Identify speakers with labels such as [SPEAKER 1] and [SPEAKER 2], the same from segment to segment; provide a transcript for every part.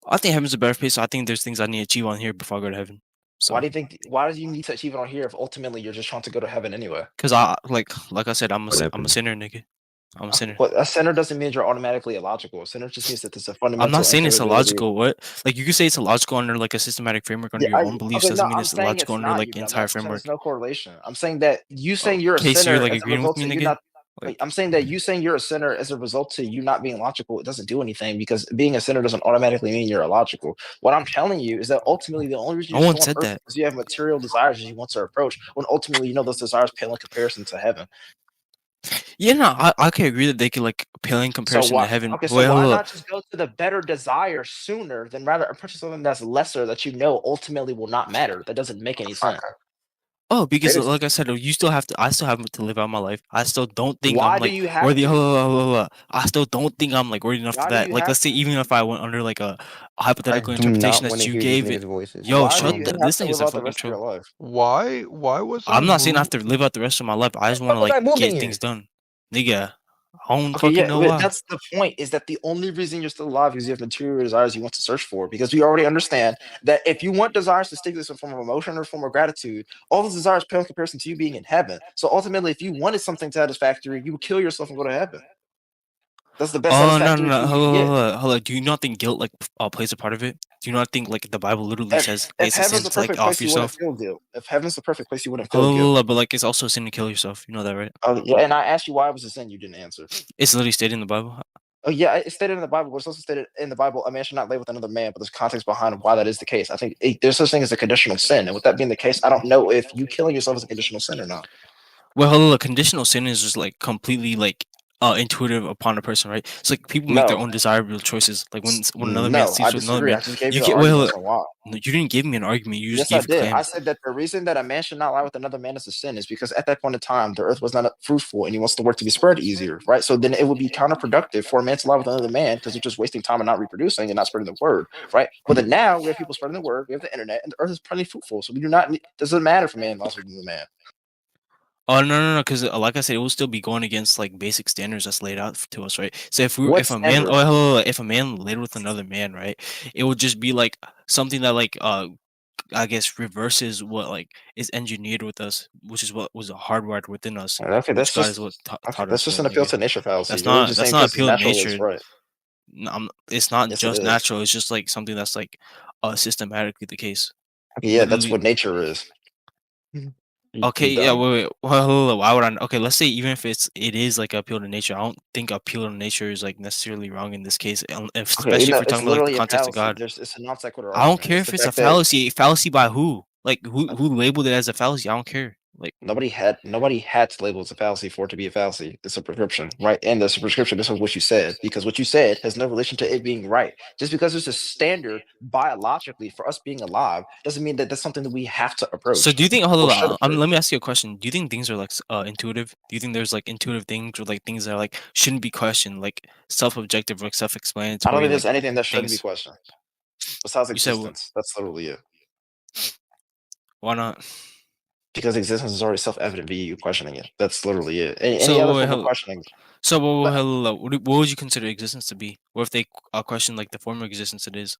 [SPEAKER 1] I think heaven's a better place. So I think there's things I need to achieve on here before I go to heaven.
[SPEAKER 2] Why
[SPEAKER 1] So,
[SPEAKER 2] do you think? Why do you need to achieve it on here if ultimately you're just trying to go to heaven anyway?
[SPEAKER 1] cause I like I said, I'm
[SPEAKER 3] What
[SPEAKER 1] a
[SPEAKER 3] happened?
[SPEAKER 1] sinner, nigga. I'm a sinner.
[SPEAKER 2] But a sinner doesn't mean you're automatically illogical. A sinner just means that there's a
[SPEAKER 1] I'm not
[SPEAKER 2] fundamental
[SPEAKER 1] saying it's
[SPEAKER 2] incapability.
[SPEAKER 1] illogical. What? Like you could say it's illogical under like a systematic framework under
[SPEAKER 2] Yeah,
[SPEAKER 1] your own beliefs.
[SPEAKER 2] okay, no,
[SPEAKER 1] Doesn't mean
[SPEAKER 2] I'm
[SPEAKER 1] it's
[SPEAKER 2] saying
[SPEAKER 1] illogical
[SPEAKER 2] it's
[SPEAKER 1] under
[SPEAKER 2] not,
[SPEAKER 1] like
[SPEAKER 2] you
[SPEAKER 1] the entire
[SPEAKER 2] dumbass. I'm saying there's
[SPEAKER 1] framework.
[SPEAKER 2] no correlation. I'm saying that you saying you're a
[SPEAKER 1] Okay, so you're
[SPEAKER 2] sinner
[SPEAKER 1] like
[SPEAKER 2] as a
[SPEAKER 1] agreeing with
[SPEAKER 2] result
[SPEAKER 1] me,
[SPEAKER 2] to you
[SPEAKER 1] nigga?
[SPEAKER 2] not.
[SPEAKER 1] Like,
[SPEAKER 2] I'm saying that you saying you're a sinner as a result to you not being logical. It doesn't do anything because being a sinner doesn't automatically mean you're illogical. What I'm telling you is that ultimately the only reason
[SPEAKER 1] no
[SPEAKER 2] you're
[SPEAKER 1] one
[SPEAKER 2] still on
[SPEAKER 1] said
[SPEAKER 2] earth is
[SPEAKER 1] that.
[SPEAKER 2] because you have material desires that you want to approach. When ultimately you know those desires pale in comparison to heaven.
[SPEAKER 1] Yeah, no, I can agree that they could like pale in
[SPEAKER 2] So
[SPEAKER 1] comparison to
[SPEAKER 2] why?
[SPEAKER 1] heaven.
[SPEAKER 2] Okay, so
[SPEAKER 1] Wait,
[SPEAKER 2] why
[SPEAKER 1] hold up.
[SPEAKER 2] not just go to the better desire sooner than rather approach something that's lesser that you know ultimately will not matter? That doesn't make any sense.
[SPEAKER 1] Oh, because
[SPEAKER 2] Seriously.
[SPEAKER 1] like I said, you still have to. I still have to live out my life. I still don't think I'm
[SPEAKER 2] Why do
[SPEAKER 1] like
[SPEAKER 2] you have
[SPEAKER 1] worthy.
[SPEAKER 2] to?
[SPEAKER 1] I still don't think I'm like worthy enough for
[SPEAKER 2] Why do
[SPEAKER 1] that.
[SPEAKER 2] you
[SPEAKER 1] Like,
[SPEAKER 2] have
[SPEAKER 1] let's say
[SPEAKER 2] to?
[SPEAKER 1] even if I went under like a
[SPEAKER 3] I
[SPEAKER 1] hypothetical
[SPEAKER 3] do not
[SPEAKER 1] interpretation
[SPEAKER 3] want
[SPEAKER 1] that
[SPEAKER 3] to
[SPEAKER 1] you
[SPEAKER 3] hear these
[SPEAKER 1] gave it.
[SPEAKER 3] niggas' voices.
[SPEAKER 1] Yo,
[SPEAKER 2] Why do
[SPEAKER 1] shut
[SPEAKER 2] you
[SPEAKER 1] the.
[SPEAKER 2] have
[SPEAKER 1] This
[SPEAKER 2] to
[SPEAKER 1] thing is
[SPEAKER 2] live
[SPEAKER 1] a
[SPEAKER 2] out the
[SPEAKER 1] fucking
[SPEAKER 2] rest of your
[SPEAKER 1] troll.
[SPEAKER 2] life?
[SPEAKER 3] Why was I
[SPEAKER 1] I'm not saying I have
[SPEAKER 3] moved?
[SPEAKER 1] to live out the rest of my life. I just want
[SPEAKER 2] What
[SPEAKER 1] to
[SPEAKER 2] was
[SPEAKER 1] like
[SPEAKER 2] I moving
[SPEAKER 1] get
[SPEAKER 2] you?
[SPEAKER 1] things done, nigga. I don't
[SPEAKER 2] Okay,
[SPEAKER 1] fucking
[SPEAKER 2] yeah,
[SPEAKER 1] know
[SPEAKER 2] but
[SPEAKER 1] why.
[SPEAKER 2] that's the point. Is that the only reason you're still alive is you have material desires you want to search for? Because we already understand that if you want desires to stimulate some form of emotion or form of gratitude, all those desires pale in comparison to you being in heaven. So ultimately, if you wanted something satisfactory, you would kill yourself and go to heaven. That's the best
[SPEAKER 1] Oh no
[SPEAKER 2] satisfactory
[SPEAKER 1] no no!
[SPEAKER 2] thing you can get.
[SPEAKER 1] Hold on. Do you not think guilt like plays a part of it? Do you not think like the Bible literally
[SPEAKER 2] If
[SPEAKER 1] says
[SPEAKER 2] if
[SPEAKER 1] it's a
[SPEAKER 2] heaven's
[SPEAKER 1] sin
[SPEAKER 2] the
[SPEAKER 1] to like
[SPEAKER 2] perfect
[SPEAKER 1] off
[SPEAKER 2] place, you wouldn't
[SPEAKER 1] yourself?
[SPEAKER 2] feel guilt. If heaven's the perfect place, you wouldn't feel guilt.
[SPEAKER 1] But like it's also a sin to kill yourself. You know that, right?
[SPEAKER 2] Oh yeah, and I asked you why it was a sin, you didn't answer.
[SPEAKER 1] It's literally stated in the Bible.
[SPEAKER 2] Oh yeah, it's stated in the Bible, but it's also stated in the Bible, a man should not lay with another man, but there's context behind why that is the case. I think there's such thing as a conditional sin, and with that being the case, I don't know if you killing yourself is a conditional sin or not.
[SPEAKER 1] Well, hold on. Conditional sin is just like completely like intuitive upon a person, right? It's like people make their
[SPEAKER 2] No,
[SPEAKER 1] own desirable choices. Like when another man
[SPEAKER 2] no, I
[SPEAKER 1] sleeps with another
[SPEAKER 2] disagree.
[SPEAKER 1] man,
[SPEAKER 2] I just gave
[SPEAKER 1] you
[SPEAKER 2] you the
[SPEAKER 1] can't. Wait, hold
[SPEAKER 2] arguments
[SPEAKER 1] up.
[SPEAKER 2] on why.
[SPEAKER 1] No, you didn't give me an argument. You just
[SPEAKER 2] Yes, I
[SPEAKER 1] gave a
[SPEAKER 2] did. I
[SPEAKER 1] claim.
[SPEAKER 2] said that the reason that a man should not lie with another man is a sin is because at that point in time, the earth was not fruitful and he wants the work to be spread easier, right? So then it would be counterproductive for a man to lie with another man because you're just wasting time and not reproducing and not spreading the word, right? But then now we have people spreading the word, we have the internet, and the earth is plenty fruitful. So we do not, doesn't matter if a man lies with another man.
[SPEAKER 1] Oh no! Because like I said, it will still be going against like basic standards that's laid out to us, right? So
[SPEAKER 2] What
[SPEAKER 1] if a man,
[SPEAKER 2] standard?
[SPEAKER 1] if a man laid with another man, right, it would just be like something that like I guess reverses what like is engineered with us, which is what was hardwired within us,
[SPEAKER 2] Okay,
[SPEAKER 1] which God is what taught
[SPEAKER 2] that's
[SPEAKER 1] us,
[SPEAKER 2] just
[SPEAKER 1] right,
[SPEAKER 2] an appeal
[SPEAKER 1] nigga?
[SPEAKER 2] to nature fallacy.
[SPEAKER 1] That's
[SPEAKER 2] You're really
[SPEAKER 1] not
[SPEAKER 2] just saying because it's
[SPEAKER 1] appeal to
[SPEAKER 2] natural, it's
[SPEAKER 1] nature.
[SPEAKER 2] right.
[SPEAKER 1] It's not
[SPEAKER 2] Yes, it
[SPEAKER 1] just
[SPEAKER 2] is.
[SPEAKER 1] natural. It's just like something that's like systematically the case.
[SPEAKER 2] Okay, yeah, that's
[SPEAKER 1] Literally.
[SPEAKER 2] what nature is.
[SPEAKER 1] Okay,
[SPEAKER 2] You
[SPEAKER 1] yeah,
[SPEAKER 2] dumb.
[SPEAKER 1] wait. Well, hold on, why would I? Okay, let's say even if it is like appeal to nature, I don't think appeal to nature is like necessarily wrong in this case,
[SPEAKER 2] Okay, you
[SPEAKER 1] especially if
[SPEAKER 2] know,
[SPEAKER 1] we're
[SPEAKER 2] it's
[SPEAKER 1] talking about like the
[SPEAKER 2] literally a
[SPEAKER 1] context of
[SPEAKER 2] fallacy.
[SPEAKER 1] God.
[SPEAKER 2] It's a non sequitur
[SPEAKER 1] I don't
[SPEAKER 2] argument.
[SPEAKER 1] care
[SPEAKER 2] It's the
[SPEAKER 1] if it's a
[SPEAKER 2] fact that
[SPEAKER 1] fallacy. Fallacy by who? Like who labeled it as a fallacy? I don't care. Like
[SPEAKER 2] nobody had to label it as a fallacy for it to be a fallacy. It's a prescription, right? And that's a prescription. This is what you said because what you said has no relation to it being right. Just because there's a standard biologically for us being alive doesn't mean that that's something that we have to
[SPEAKER 1] so,
[SPEAKER 2] approach
[SPEAKER 1] do you think?
[SPEAKER 2] or
[SPEAKER 1] Hold
[SPEAKER 2] should
[SPEAKER 1] on.
[SPEAKER 2] approach.
[SPEAKER 1] Let me ask you a question. Do you think things are like intuitive? Do you think there's like intuitive things or like things that are like shouldn't be questioned, like self-objective, like
[SPEAKER 2] I don't
[SPEAKER 1] self-explanatory,
[SPEAKER 2] think there's
[SPEAKER 1] like
[SPEAKER 2] anything that shouldn't be
[SPEAKER 1] things?
[SPEAKER 2] questioned besides
[SPEAKER 1] You said what?
[SPEAKER 2] existence. That's literally it.
[SPEAKER 1] Why not?
[SPEAKER 2] Because existence is already self-evident via you questioning it. That's literally it. Any
[SPEAKER 1] So
[SPEAKER 2] other
[SPEAKER 1] wait,
[SPEAKER 2] form of questioning. But
[SPEAKER 1] hold up. What would you consider existence to be? What if they question like the form of existence it is?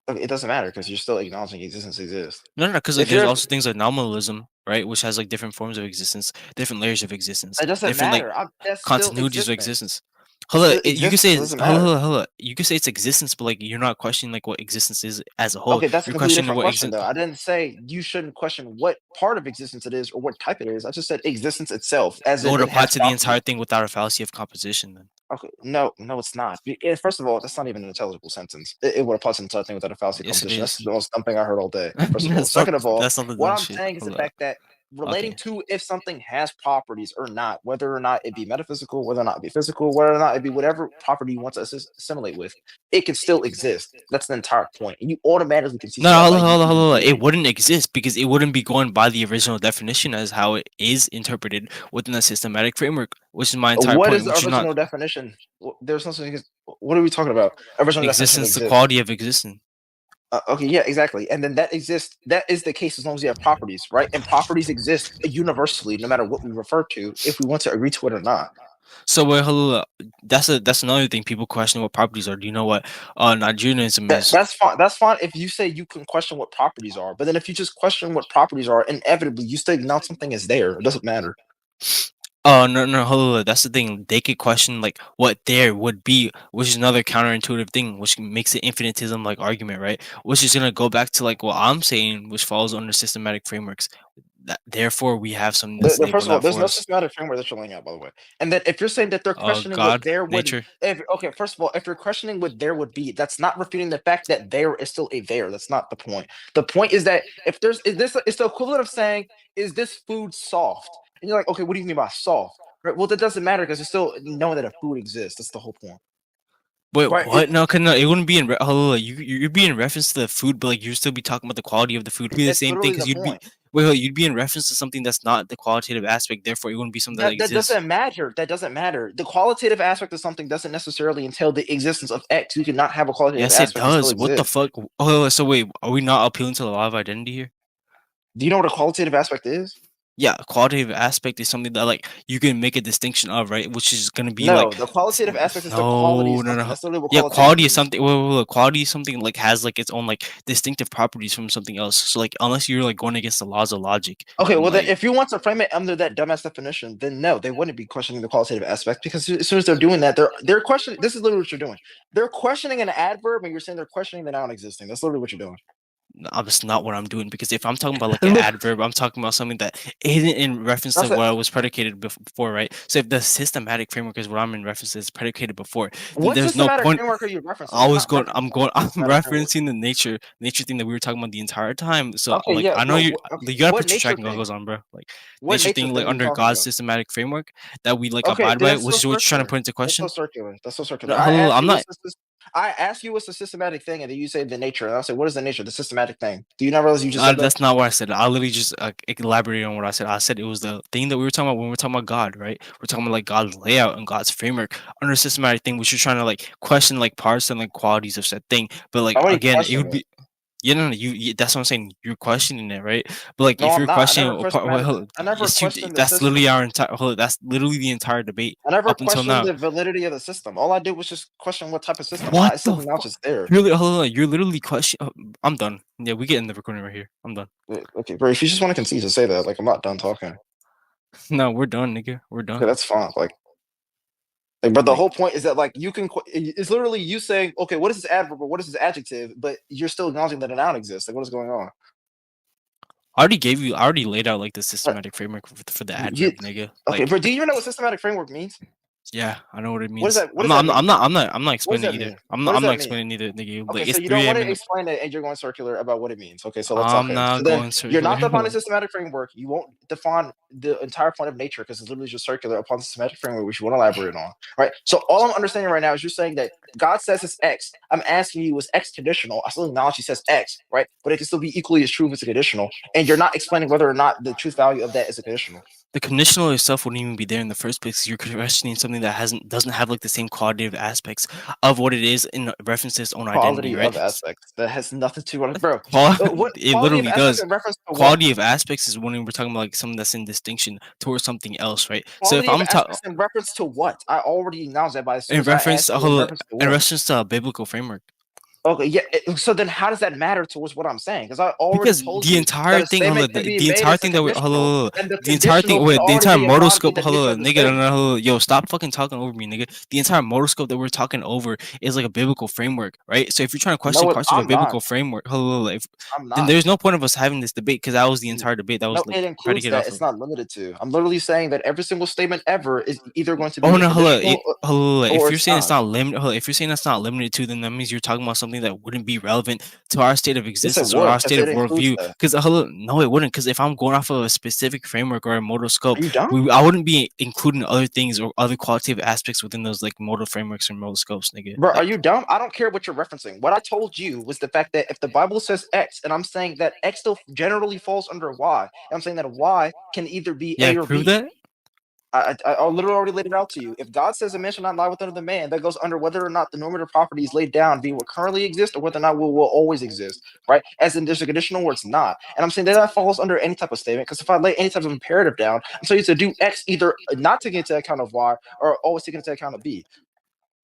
[SPEAKER 2] it doesn't matter because you're still acknowledging existence exists.
[SPEAKER 1] No, because like
[SPEAKER 2] If
[SPEAKER 1] there's
[SPEAKER 2] you're
[SPEAKER 1] also things like nominalism, right, which has like different forms of existence, different layers of existence,
[SPEAKER 2] it doesn't
[SPEAKER 1] different like
[SPEAKER 2] matter. That's still
[SPEAKER 1] continuities of
[SPEAKER 2] existence.
[SPEAKER 1] existence.
[SPEAKER 2] It's
[SPEAKER 1] Hold up,
[SPEAKER 2] still
[SPEAKER 1] you could
[SPEAKER 2] existence.
[SPEAKER 1] say
[SPEAKER 2] It doesn't matter.
[SPEAKER 1] hold up. You could say it's existence, but like you're not questioning like what existence is as a whole.
[SPEAKER 2] Okay, that's a
[SPEAKER 1] You're
[SPEAKER 2] completely
[SPEAKER 1] questioning
[SPEAKER 2] different
[SPEAKER 1] what
[SPEAKER 2] question,
[SPEAKER 1] existence.
[SPEAKER 2] though. I didn't say you shouldn't question what part of existence it is or what type it is. I just said existence itself, as
[SPEAKER 1] It
[SPEAKER 2] in
[SPEAKER 1] would
[SPEAKER 2] it
[SPEAKER 1] apply
[SPEAKER 2] has
[SPEAKER 1] to the entire
[SPEAKER 2] properties.
[SPEAKER 1] thing without a fallacy of composition. Then
[SPEAKER 2] Okay, no, no, it's not. First of all, that's not even an intelligible sentence. It would apply to the entire thing without a fallacy
[SPEAKER 1] yes, it
[SPEAKER 2] composition. That's
[SPEAKER 1] is.
[SPEAKER 2] the most dumb thing I heard all day. First of all, second of all,
[SPEAKER 1] That's not the
[SPEAKER 2] what
[SPEAKER 1] dumb
[SPEAKER 2] I'm
[SPEAKER 1] shit.
[SPEAKER 2] saying is the
[SPEAKER 1] Hold up.
[SPEAKER 2] fact that relating
[SPEAKER 1] Okay.
[SPEAKER 2] to if something has properties or not, whether or not it be metaphysical, whether or not it be physical, whether or not it be whatever property you want to assimilate with, it can still exist. That's the entire point, and you automatically can see
[SPEAKER 1] No,
[SPEAKER 2] that
[SPEAKER 1] hold
[SPEAKER 2] by
[SPEAKER 1] on,
[SPEAKER 2] you even
[SPEAKER 1] hold on. It
[SPEAKER 2] being.
[SPEAKER 1] wouldn't exist because it wouldn't be going by the original definition as how it is interpreted within a systematic framework, which is my entire
[SPEAKER 2] What
[SPEAKER 1] point,
[SPEAKER 2] is the
[SPEAKER 1] which is not
[SPEAKER 2] original definition? There's no such. What are we talking about? Original definition of
[SPEAKER 1] existence, the
[SPEAKER 2] exist.
[SPEAKER 1] quality of existence.
[SPEAKER 2] Okay, yeah, exactly. And then that exists. That is the case as long as you have properties, right? And properties exist universally, no matter what we refer to, if we want to agree to it or not.
[SPEAKER 1] So wait, hold up. That's another thing people question what properties are. Do you know what Nigerianism is?
[SPEAKER 2] That's fine. That's fine if you say you can question what properties are, but then if you just question what properties are, inevitably you still acknowledge something is there. It doesn't matter.
[SPEAKER 1] Oh no, hold up. That's the thing. They could question like what there would be, which is another counterintuitive thing, which makes it infinitism like argument, right? Which is gonna go back to like what I'm saying, which falls under systematic frameworks. That, therefore, we have something that's
[SPEAKER 2] First
[SPEAKER 1] labeled
[SPEAKER 2] of all,
[SPEAKER 1] that
[SPEAKER 2] there's
[SPEAKER 1] for
[SPEAKER 2] no
[SPEAKER 1] us.
[SPEAKER 2] systematic framework that you're laying out, by the way. And then if you're saying that they're questioning what
[SPEAKER 1] God,
[SPEAKER 2] there would,
[SPEAKER 1] nature.
[SPEAKER 2] if okay, first of all, if you're questioning what there would be, that's not refuting the fact that there is still a there. That's not the point. The point is that if there's is this it's the equivalent of saying, is this food soft? And you're like, okay, what do you mean by soft? Right. Well, that doesn't matter because you're still knowing that a food exists. That's the whole point.
[SPEAKER 1] Wait,
[SPEAKER 2] Right.
[SPEAKER 1] what? No, it wouldn't be in. Hold on, you'd be in reference to the food, but like you'd still be talking about the quality of the food. It'd be the
[SPEAKER 2] It's
[SPEAKER 1] same thing
[SPEAKER 2] literally
[SPEAKER 1] because
[SPEAKER 2] the
[SPEAKER 1] you'd be.
[SPEAKER 2] point.
[SPEAKER 1] Wait, you'd be in reference to something that's not the qualitative aspect. Therefore, it wouldn't be something that
[SPEAKER 2] That
[SPEAKER 1] exists.
[SPEAKER 2] doesn't matter. That doesn't matter. The qualitative aspect of something doesn't necessarily entail the existence of X. You cannot have a qualitative
[SPEAKER 1] Yes, it
[SPEAKER 2] aspect and still
[SPEAKER 1] does. What the
[SPEAKER 2] exist.
[SPEAKER 1] fuck? Oh, so wait, are we not appealing to the law of identity here?
[SPEAKER 2] Do you know what a qualitative aspect is?
[SPEAKER 1] Yeah, qualitative aspect is something that like you can make a distinction of, right? Which is gonna be like,
[SPEAKER 2] No, the qualitative aspect is the quality
[SPEAKER 1] no,
[SPEAKER 2] of
[SPEAKER 1] no,
[SPEAKER 2] something.
[SPEAKER 1] no.
[SPEAKER 2] That's literally what
[SPEAKER 1] Yeah,
[SPEAKER 2] qualitative
[SPEAKER 1] quality is
[SPEAKER 2] means.
[SPEAKER 1] something. Wait, quality is something like has like its own like distinctive properties from something else. So like, unless you're like going against the laws of logic,
[SPEAKER 2] Okay,
[SPEAKER 1] then
[SPEAKER 2] well then,
[SPEAKER 1] like
[SPEAKER 2] if you want to frame it under that dumbass definition, then no, they wouldn't be questioning the qualitative aspect because as soon as they're doing that, they're questioning. This is literally what you're doing. They're questioning an adverb, and you're saying they're questioning the noun existing. That's literally what you're doing.
[SPEAKER 1] that's not what I'm doing because if I'm talking about like an adverb, I'm talking about something that isn't in reference to
[SPEAKER 2] That's it.
[SPEAKER 1] what I was predicated before, right? So if the systematic framework is what I'm in reference to is predicated before, then
[SPEAKER 2] What
[SPEAKER 1] there's no
[SPEAKER 2] systematic
[SPEAKER 1] point.
[SPEAKER 2] framework are you referencing?
[SPEAKER 1] I
[SPEAKER 2] You're
[SPEAKER 1] was
[SPEAKER 2] not
[SPEAKER 1] going.
[SPEAKER 2] referencing
[SPEAKER 1] I'm
[SPEAKER 2] systematic framework.
[SPEAKER 1] referencing the nature thing that we were talking about the entire time. So
[SPEAKER 2] Okay,
[SPEAKER 1] like,
[SPEAKER 2] yeah,
[SPEAKER 1] I know
[SPEAKER 2] but
[SPEAKER 1] you.
[SPEAKER 2] okay,
[SPEAKER 1] You gotta
[SPEAKER 2] what
[SPEAKER 1] put your
[SPEAKER 2] nature
[SPEAKER 1] tracking
[SPEAKER 2] thing?
[SPEAKER 1] goggles on, bro. Like
[SPEAKER 2] What
[SPEAKER 1] nature
[SPEAKER 2] nature
[SPEAKER 1] thing, like
[SPEAKER 2] thing are you
[SPEAKER 1] under
[SPEAKER 2] talking
[SPEAKER 1] God's
[SPEAKER 2] about?
[SPEAKER 1] systematic framework that we like
[SPEAKER 2] Okay,
[SPEAKER 1] abide by,
[SPEAKER 2] that's so
[SPEAKER 1] which is what you're trying to
[SPEAKER 2] circular.
[SPEAKER 1] put into
[SPEAKER 2] That's so
[SPEAKER 1] question.
[SPEAKER 2] circular. That's so
[SPEAKER 1] No,
[SPEAKER 2] circular.
[SPEAKER 1] hello, I'm not.
[SPEAKER 2] I asked you what's the systematic thing, and then you say the nature, and I say, what is the nature? The systematic thing. Do you not realize you just said that?
[SPEAKER 1] That's not what I said. I literally just elaborated on what I said. I said it was the thing that we were talking about when we're talking about God, right? We're talking about like God's layout and God's framework under systematic thing, which you're trying to like question like parts and like qualities of said thing. But like
[SPEAKER 2] I'm already
[SPEAKER 1] again, it would
[SPEAKER 2] questioning it.
[SPEAKER 1] be. Yeah, no, that's what I'm saying. You're questioning it, right? But like,
[SPEAKER 2] No,
[SPEAKER 1] if
[SPEAKER 2] I'm
[SPEAKER 1] you're
[SPEAKER 2] not.
[SPEAKER 1] questioning a part, well,
[SPEAKER 2] I never
[SPEAKER 1] yes, you.
[SPEAKER 2] questioned the
[SPEAKER 1] That's
[SPEAKER 2] system.
[SPEAKER 1] literally our entire. That's literally the entire debate
[SPEAKER 2] I never
[SPEAKER 1] up until
[SPEAKER 2] questioned
[SPEAKER 1] now.
[SPEAKER 2] the validity of the system. All I did was just question what type of system.
[SPEAKER 1] What
[SPEAKER 2] I still
[SPEAKER 1] the
[SPEAKER 2] acknowledge
[SPEAKER 1] fuck?
[SPEAKER 2] it's there.
[SPEAKER 1] Hold on, you're literally questioning. I'm done. Yeah, we get in the recording right here. I'm done.
[SPEAKER 2] Okay, bro. If you just want to concede to say that, like I'm not done talking.
[SPEAKER 1] No, we're done, nigga. We're
[SPEAKER 2] Okay,
[SPEAKER 1] done.
[SPEAKER 2] that's fine. But the
[SPEAKER 1] Like,
[SPEAKER 2] whole point is that like you can. It's literally you saying, okay, what is this adverb or what is this adjective? But you're still acknowledging that a noun exists. Like, what is going on?
[SPEAKER 1] I already laid out like the
[SPEAKER 2] Uh,
[SPEAKER 1] systematic framework for the
[SPEAKER 2] You,
[SPEAKER 1] adverb, nigga.
[SPEAKER 2] okay,
[SPEAKER 1] Like,
[SPEAKER 2] but do you even know what systematic framework means?
[SPEAKER 1] yeah, I know what it
[SPEAKER 2] What does
[SPEAKER 1] means.
[SPEAKER 2] that? What does that mean?
[SPEAKER 1] I'm not
[SPEAKER 2] What does
[SPEAKER 1] explaining
[SPEAKER 2] that
[SPEAKER 1] it either.
[SPEAKER 2] mean? What does
[SPEAKER 1] I'm not
[SPEAKER 2] that mean?
[SPEAKER 1] explaining either, nigga.
[SPEAKER 2] Okay,
[SPEAKER 1] Like,
[SPEAKER 2] so
[SPEAKER 1] it's
[SPEAKER 2] you don't
[SPEAKER 1] 3
[SPEAKER 2] want
[SPEAKER 1] a.m.
[SPEAKER 2] to
[SPEAKER 1] in the.
[SPEAKER 2] explain it, and you're going circular about what it means. Okay, so let's
[SPEAKER 1] I'm
[SPEAKER 2] okay. So
[SPEAKER 1] not
[SPEAKER 2] then
[SPEAKER 1] going
[SPEAKER 2] you're not
[SPEAKER 1] circular.
[SPEAKER 2] defining systematic framework. You won't define the entire point of nature because it's literally just circular upon the systematic framework, which you want to elaborate on. Right. So all I'm understanding right now is you're saying that God says it's X. I'm asking you, is X conditional? I still acknowledge He says X, right? But it can still be equally as true if it's a conditional, and you're not explaining whether or not the truth value of that is a conditional.
[SPEAKER 1] The conditional itself wouldn't even be there in the first place. 'Cause you're questioning something that doesn't have like the same qualitative aspects of what it is in reference to its own identity,
[SPEAKER 2] Quality
[SPEAKER 1] right?
[SPEAKER 2] of aspects that has nothing to do with it, bro. What
[SPEAKER 1] It
[SPEAKER 2] quality of
[SPEAKER 1] literally
[SPEAKER 2] aspects
[SPEAKER 1] does.
[SPEAKER 2] in reference to what?
[SPEAKER 1] Quality of aspects is when we're talking about like something that's in distinction towards something else, right? So if
[SPEAKER 2] Quality of
[SPEAKER 1] I'm talking
[SPEAKER 2] aspects in reference to what? I already acknowledged that, but as soon
[SPEAKER 1] in
[SPEAKER 2] as I
[SPEAKER 1] reference,
[SPEAKER 2] asked you in reference to
[SPEAKER 1] in
[SPEAKER 2] what?
[SPEAKER 1] reference to a biblical framework.
[SPEAKER 2] Okay, yeah. So then, how does that matter towards what I'm saying? Because I already
[SPEAKER 1] Because
[SPEAKER 2] told
[SPEAKER 1] the
[SPEAKER 2] you that
[SPEAKER 1] entire
[SPEAKER 2] a
[SPEAKER 1] thing,
[SPEAKER 2] statement can be
[SPEAKER 1] the
[SPEAKER 2] made
[SPEAKER 1] entire
[SPEAKER 2] as a
[SPEAKER 1] thing that we
[SPEAKER 2] conditional, and the
[SPEAKER 1] the entire thing,
[SPEAKER 2] conditional can
[SPEAKER 1] the
[SPEAKER 2] already
[SPEAKER 1] entire
[SPEAKER 2] be
[SPEAKER 1] modal
[SPEAKER 2] embodied in
[SPEAKER 1] scope,
[SPEAKER 2] the nature of the
[SPEAKER 1] nigga,
[SPEAKER 2] statement.
[SPEAKER 1] yo, stop fucking talking over me, nigga. The entire modal scope that we're talking over is like a biblical framework, right? So if you're trying to question
[SPEAKER 2] No,
[SPEAKER 1] parts of a
[SPEAKER 2] I'm not.
[SPEAKER 1] biblical framework,
[SPEAKER 2] I'm
[SPEAKER 1] then
[SPEAKER 2] not.
[SPEAKER 1] there's no point of us having this debate because that was the
[SPEAKER 2] N-
[SPEAKER 1] entire debate that was
[SPEAKER 2] No,
[SPEAKER 1] like
[SPEAKER 2] it includes
[SPEAKER 1] predicated
[SPEAKER 2] that.
[SPEAKER 1] off
[SPEAKER 2] It's
[SPEAKER 1] of.
[SPEAKER 2] not limited to. I'm literally saying that every single statement ever is either going to
[SPEAKER 1] Oh
[SPEAKER 2] be a
[SPEAKER 1] no,
[SPEAKER 2] conditional or
[SPEAKER 1] If you're
[SPEAKER 2] it's
[SPEAKER 1] saying it's
[SPEAKER 2] not.
[SPEAKER 1] not limited, if you're saying that's not limited to, then that means you're talking about something that wouldn't be relevant to our state of
[SPEAKER 2] Yes, it
[SPEAKER 1] existence or
[SPEAKER 2] would,
[SPEAKER 1] our
[SPEAKER 2] because
[SPEAKER 1] state
[SPEAKER 2] it
[SPEAKER 1] of
[SPEAKER 2] includes
[SPEAKER 1] worldview.
[SPEAKER 2] that.
[SPEAKER 1] Because no, it wouldn't. Because if I'm going off of a specific framework or a modal
[SPEAKER 2] Are
[SPEAKER 1] scope,
[SPEAKER 2] you dumb?
[SPEAKER 1] I wouldn't be including other things or other qualitative aspects within those like modal frameworks or modal scopes, nigga.
[SPEAKER 2] Bro, are
[SPEAKER 1] Like,
[SPEAKER 2] you dumb? I don't care what you're referencing. What I told you was the fact that if the Bible says X, and I'm saying that X still generally falls under Y, and I'm saying that Y can either be
[SPEAKER 1] yeah,
[SPEAKER 2] A or
[SPEAKER 1] prove
[SPEAKER 2] B.
[SPEAKER 1] that.
[SPEAKER 2] I literally already laid it out to you. If God says a man shall not lie with another man, that goes under whether or not the normative property is laid down, be what currently exists, or whether or not will always exist, right? As in, there's a conditional where it's not. And I'm saying that falls under any type of statement, because if I lay any type of imperative down, I'm telling you to do X, either not taking into account of Y, or always taking into account of B.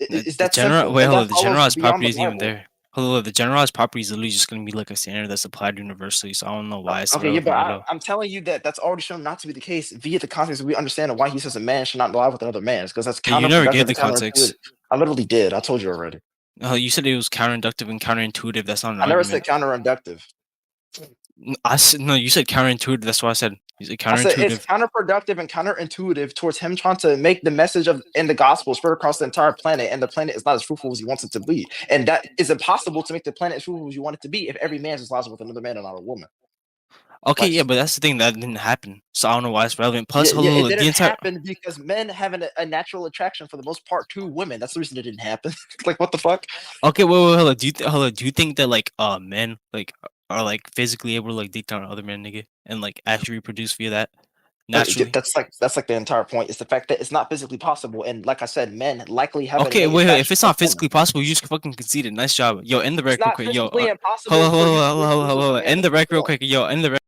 [SPEAKER 2] It's
[SPEAKER 1] The
[SPEAKER 2] that
[SPEAKER 1] general
[SPEAKER 2] simple,
[SPEAKER 1] wait,
[SPEAKER 2] and
[SPEAKER 1] hold
[SPEAKER 2] that
[SPEAKER 1] on. The
[SPEAKER 2] follows
[SPEAKER 1] generalized
[SPEAKER 2] beyond
[SPEAKER 1] property
[SPEAKER 2] the
[SPEAKER 1] isn't even
[SPEAKER 2] Bible.
[SPEAKER 1] there. Hold on, the generalized property is literally just gonna be like a standard that's applied universally. So I don't know why it's
[SPEAKER 2] Okay, yeah, but
[SPEAKER 1] relevant at all.
[SPEAKER 2] I'm telling you that that's already shown not to be the case via the context. We understand why he says a man should not lie with another man, because that's
[SPEAKER 1] Yeah, you never
[SPEAKER 2] counterproductive
[SPEAKER 1] gave
[SPEAKER 2] and
[SPEAKER 1] the
[SPEAKER 2] counterintuitive.
[SPEAKER 1] context.
[SPEAKER 2] I literally did. I told you already.
[SPEAKER 1] You said it was counterinductive and counterintuitive. That's not an
[SPEAKER 2] I never said
[SPEAKER 1] argument.
[SPEAKER 2] counterinductive.
[SPEAKER 1] No, you said counterintuitive. That's what I said. You said
[SPEAKER 2] I said it's
[SPEAKER 1] counterintuitive.
[SPEAKER 2] counterproductive and counterintuitive towards him trying to make the message of in the gospel spread across the entire planet, and the planet is not as fruitful as he wants it to be. And that is impossible to make the planet as fruitful as you want it to be if every man just lies with another man and not a woman.
[SPEAKER 1] Okay,
[SPEAKER 2] Like,
[SPEAKER 1] yeah, but that's the thing that didn't happen. So I don't know why it's relevant. Plus,
[SPEAKER 2] yeah, it
[SPEAKER 1] the
[SPEAKER 2] didn't
[SPEAKER 1] entire.
[SPEAKER 2] happen because men have a natural attraction for the most part to women. That's the reason it didn't happen. Like, what the fuck?
[SPEAKER 1] Okay, wait, hold on. Hold on. Do you think that like men like are like physically able to like dig down other men, nigga, and like actually reproduce via that naturally?
[SPEAKER 2] That's like the entire point. It's the fact that it's not physically possible, and like I said, men likely have an
[SPEAKER 1] Okay,
[SPEAKER 2] innate
[SPEAKER 1] wait. If
[SPEAKER 2] attraction
[SPEAKER 1] it's
[SPEAKER 2] towards
[SPEAKER 1] not
[SPEAKER 2] women.
[SPEAKER 1] physically possible, you just fucking conceded. Nice job, yo. End the
[SPEAKER 2] It's
[SPEAKER 1] rec real
[SPEAKER 2] not
[SPEAKER 1] quick, yo.
[SPEAKER 2] physically
[SPEAKER 1] Hold
[SPEAKER 2] impossible
[SPEAKER 1] on,
[SPEAKER 2] for you to reproduce
[SPEAKER 1] hold
[SPEAKER 2] with
[SPEAKER 1] on.
[SPEAKER 2] a man
[SPEAKER 1] End
[SPEAKER 2] and a
[SPEAKER 1] the rec real
[SPEAKER 2] female.
[SPEAKER 1] quick, yo. End the rec.